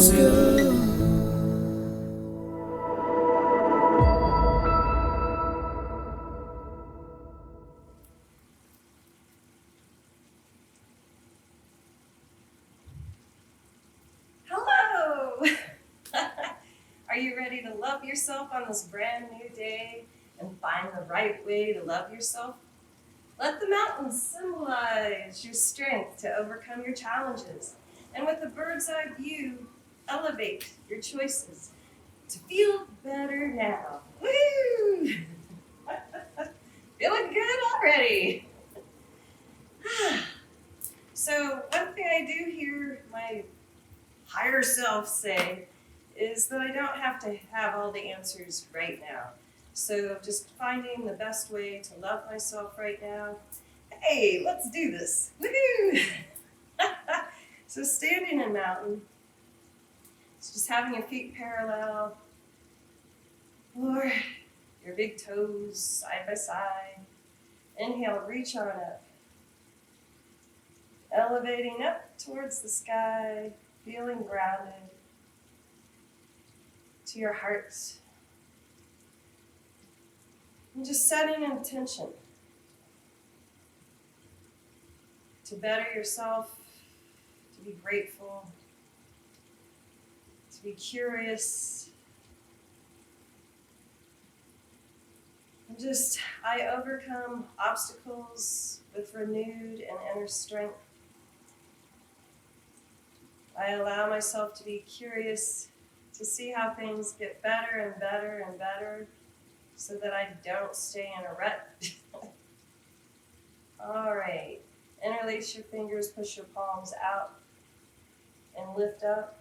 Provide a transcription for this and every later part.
feels good. Hello! Are you ready to love yourself on this brand new day and find the right way to love yourself? Let the mountains symbolize your strength to overcome your challenges. And with a bird's eye view, elevate your choices to feel better now. Woo! Feeling good already. So, one thing I do hear my higher self say is that I don't have to have all the answers right now. So just finding the best way to love myself right now. Hey, let's do this. Woohoo! So standing in mountain, it's just having your feet parallel or your big toes side by side. Inhale, reach on up. Elevating up towards the sky, feeling grounded to your heart. And just setting an intention to better yourself, to be grateful, to be curious. And just, I overcome obstacles with renewed and inner strength. I allow myself to be curious to see how things get better and better and better so that I don't stay in a rut. All right. Interlace your fingers, push your palms out, and lift up.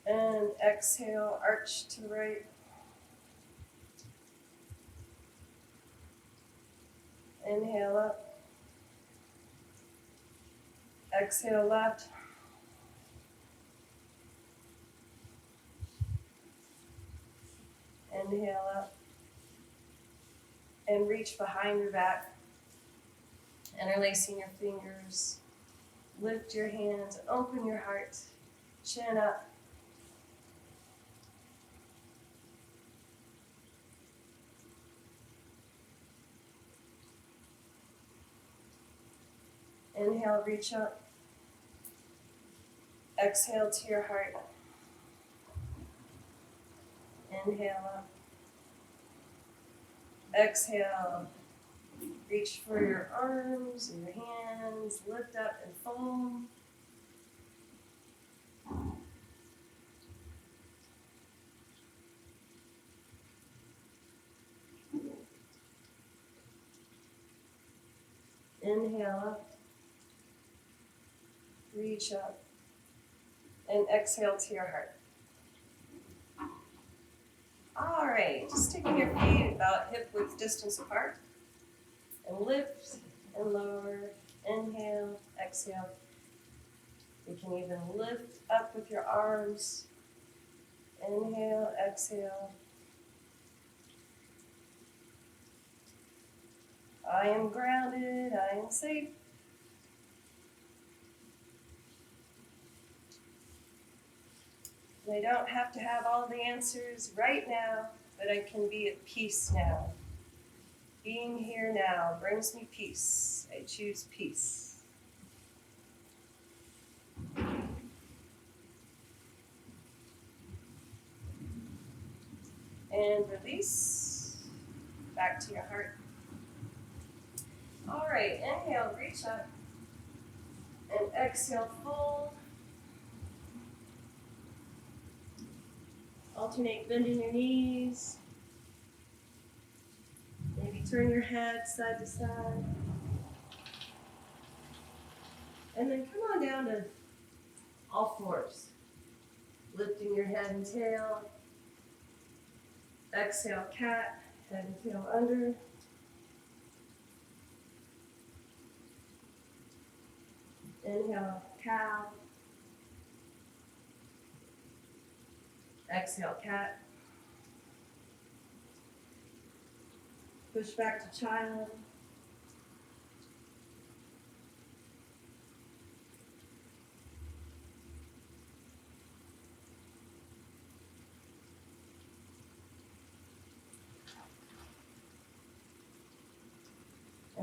And exhale, arch to the right. Inhale up. Exhale left. Inhale up. And reach behind your back. Interlacing your fingers. Lift your hands. Open your heart. Chin up. Inhale, reach up. Exhale to your heart. Inhale up. Exhale. Reach for your arms and your hands. Lift up and fold. Inhale up. Reach up. And exhale to your heart. All right, just taking your feet about hip width distance apart. And lift and lower. Inhale, exhale. You can even lift up with your arms. Inhale, exhale. I am grounded, I am safe. I don't have to have all the answers right now, but I can be at peace now. Being here now brings me peace. I choose peace. And release. Back to your heart. All right, inhale, reach up. And exhale, fold. Alternate bending your knees. Maybe turn your head side to side. And then come on down to all fours. Lifting your head and tail. Exhale, cat, head and tail under. Inhale, cow. Exhale, cat. Push back to child.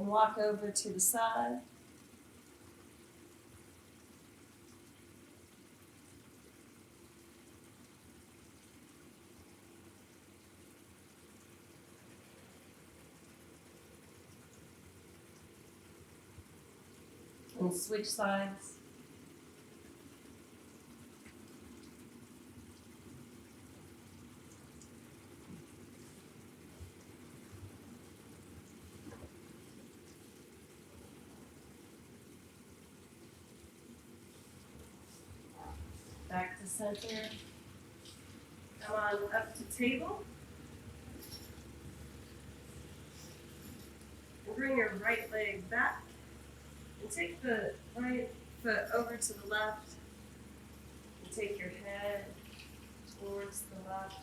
And walk over to the side. And switch sides. Back to center. Come on up to table. And bring your right leg back. And take the right foot over to the left. And take your head towards the left.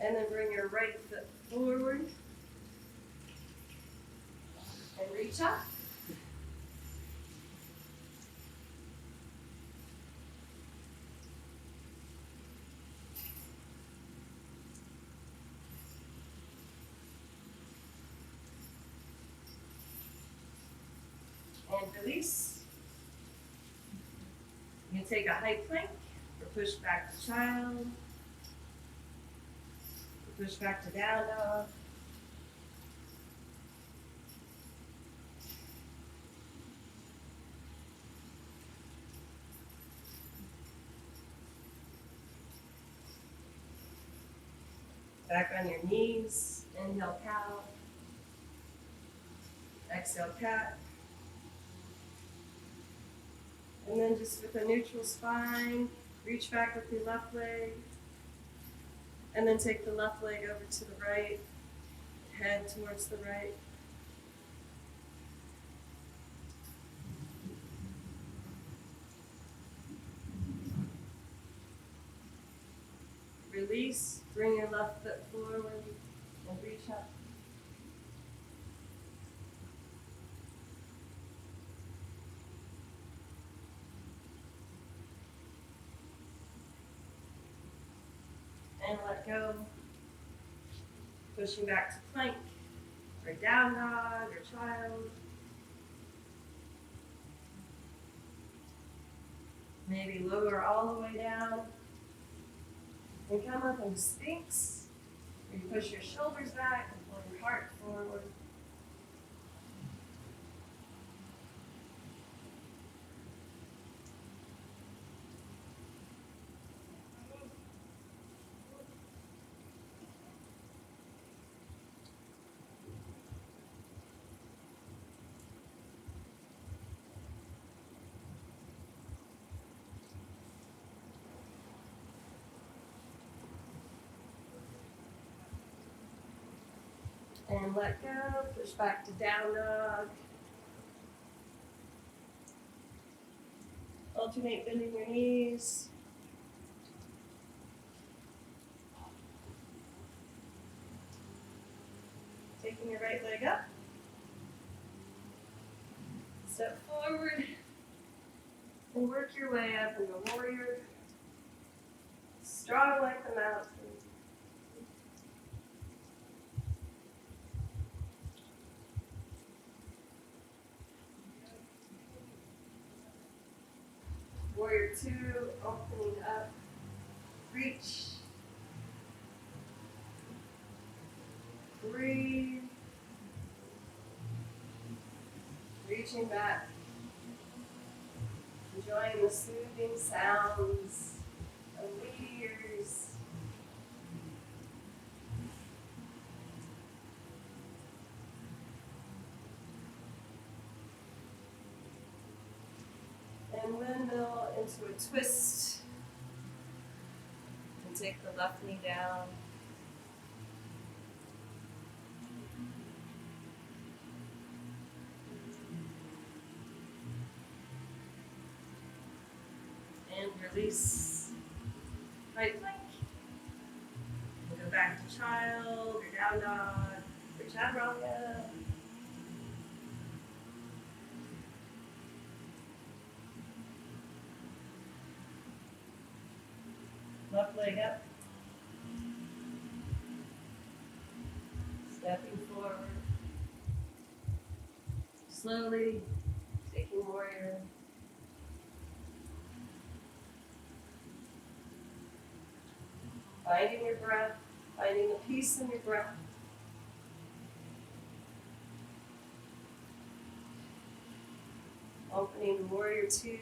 And then bring your right foot forward. And reach up. And release. You can take a high plank or push back to child. Or push back to down dog. Back on your knees. Inhale, cow. Exhale, cat. And then just with a neutral spine, reach back with your left leg. And then take the left leg over to the right. Head towards the right. Release. Bring your left foot forward and reach up. And let go. Pushing back to plank or down dog or child. Maybe lower all the way down. And come up in Sphinx. Where you push your shoulders back and pull your heart forward. And let go, push back to down dog. Alternate bending your knees. Taking your right leg up. Step forward. And work your way up into warrior. Strong like the mountain. Warrior 2, opening up, reach, breathe, reaching back, enjoying the soothing sounds of meteors. And windmill into a twist. And take the left knee down. And release. Right plank. We'll go back to child or down dog or chaturanga. Left leg up. Slowly taking warrior. Finding your breath, finding the peace in your breath. Opening to warrior two.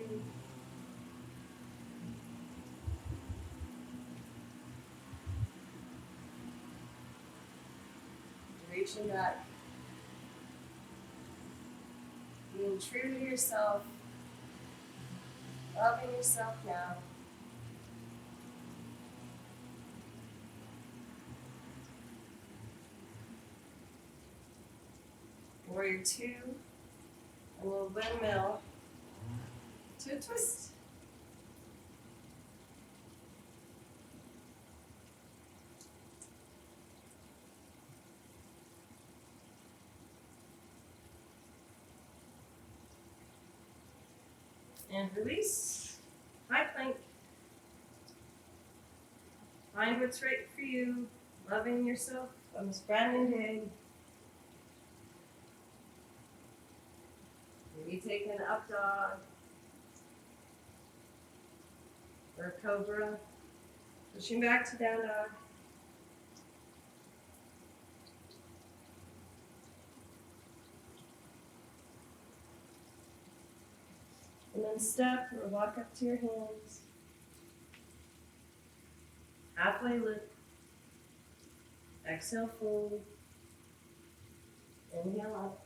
Reaching back. Being true to yourself. Loving yourself now. Warrior two. A little windmill to a twist. And release. High plank. Find what's right for you. Loving yourself on this brand new day. Maybe take an up dog. Or a cobra. Pushing back to down dog. And then step or walk up to your hands. Halfway lift. Exhale, fold. Inhale up.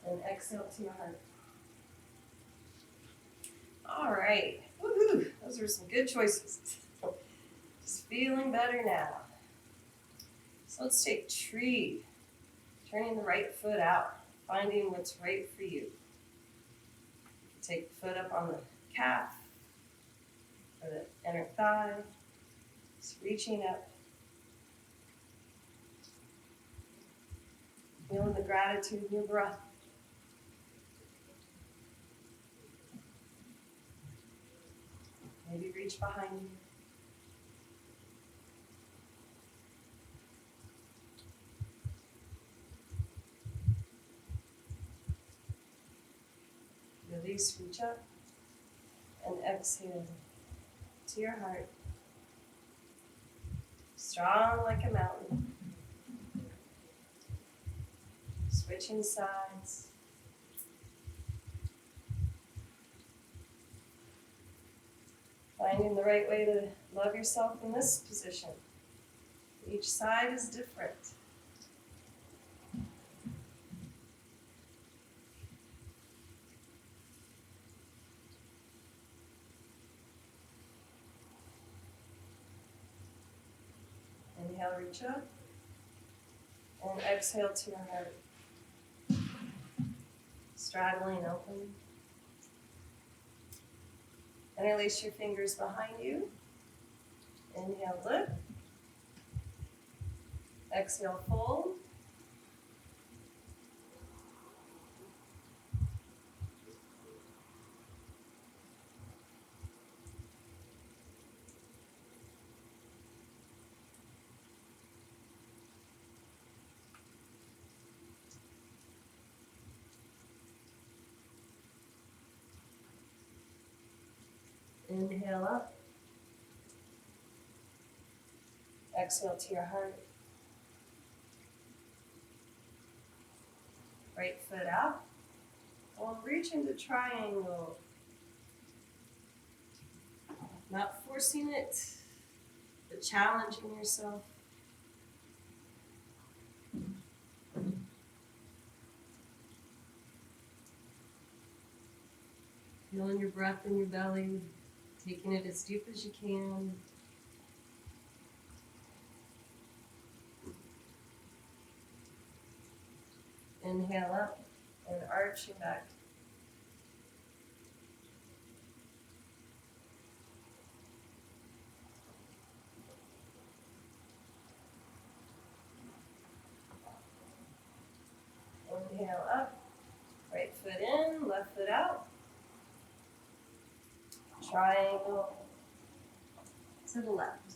And exhale to your heart. All right. Woohoo! Those are some good choices. Just feeling better now. So let's take tree. Turning the right foot out. Finding what's right for you. Take the foot up on the calf. Or the inner thigh. Just reaching up. Feeling the gratitude in your breath. Maybe reach behind you. Release, reach up, and exhale to your heart. Strong like a mountain. Switching sides. Finding the right way to love yourself in this position. Each side is different. Inhale, reach up. And exhale to your heart. Straddling open. Interlace your fingers behind you. Inhale, lift. Exhale, fold. Inhale up. Exhale to your heart. Right foot out. We'll reach into triangle. Not forcing it, but challenging yourself. Feeling your breath in your belly. Taking it as deep as you can. Inhale up and arching back. Inhale up, right foot in, left foot out. Triangle to the left.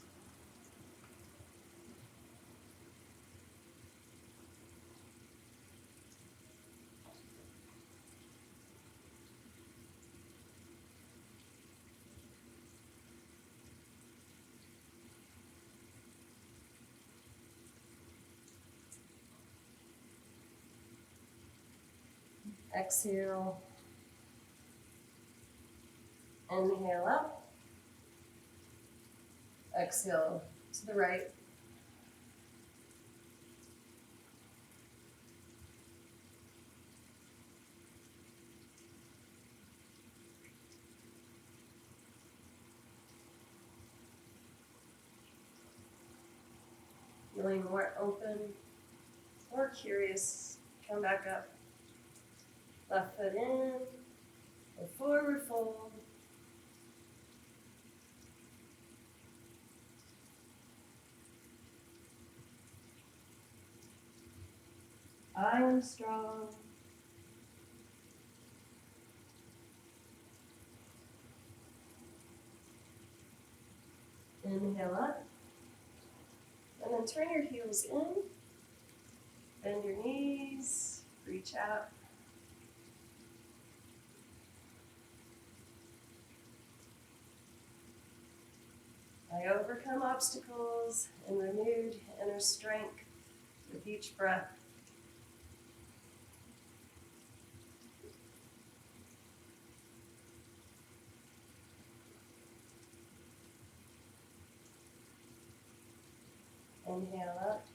Exhale. Inhale up. Exhale to the right. Feeling more open, more curious. Come back up. Left foot in, and forward fold. I am strong. Inhale up. And then turn your heels in. Bend your knees. Reach out. I overcome obstacles and renewed inner strength with each breath. Inhale up.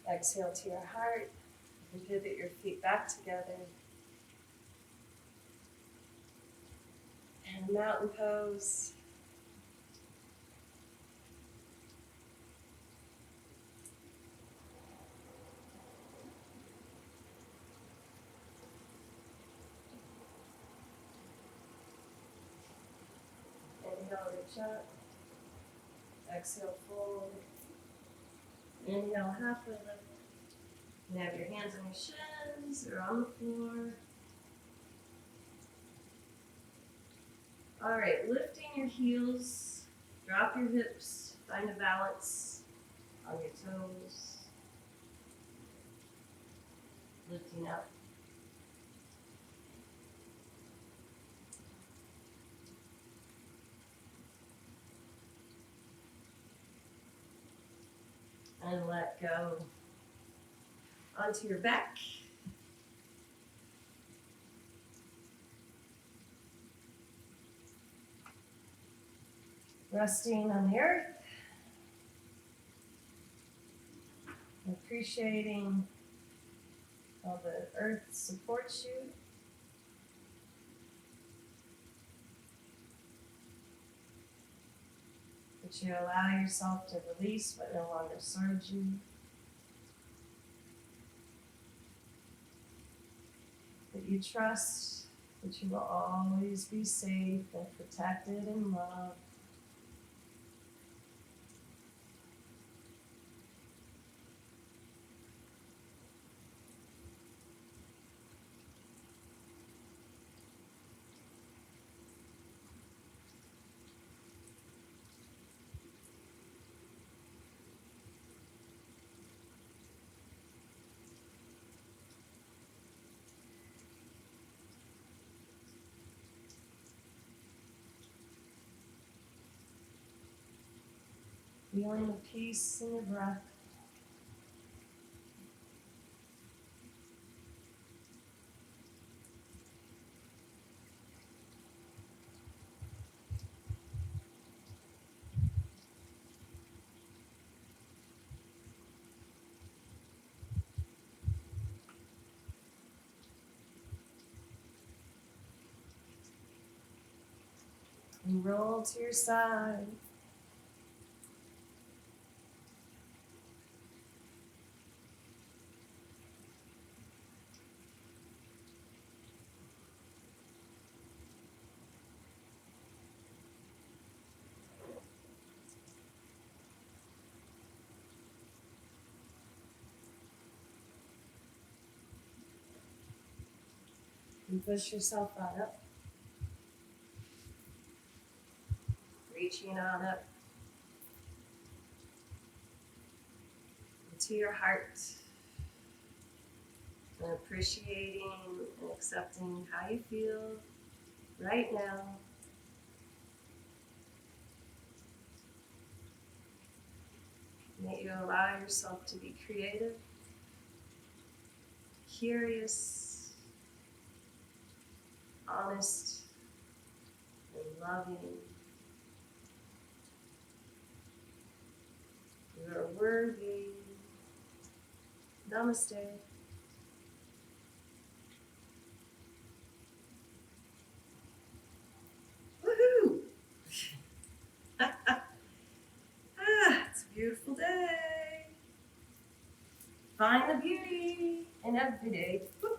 Exhale to your heart. And pivot your feet back together. And mountain pose. Inhale, reach up. Exhale, fold. Inhale, halfway lift. You have your hands on your shins or on the floor. All right, lifting your heels, drop your hips, find a balance on your toes. Lifting up. And let go. Onto your back. Resting on the earth. Appreciating how the earth supports you. That you allow yourself to release what no longer serves you. That you trust that you will always be safe and protected and loved. Feeling the peace in your breath. And roll to your side. And push yourself on up. Reaching on up into your heart. And appreciating and accepting how you feel right now. May you allow yourself to be creative, curious, honest, and loving. You are worthy. Namaste. Woohoo! It's a beautiful day. Find the beauty in every day. Woo.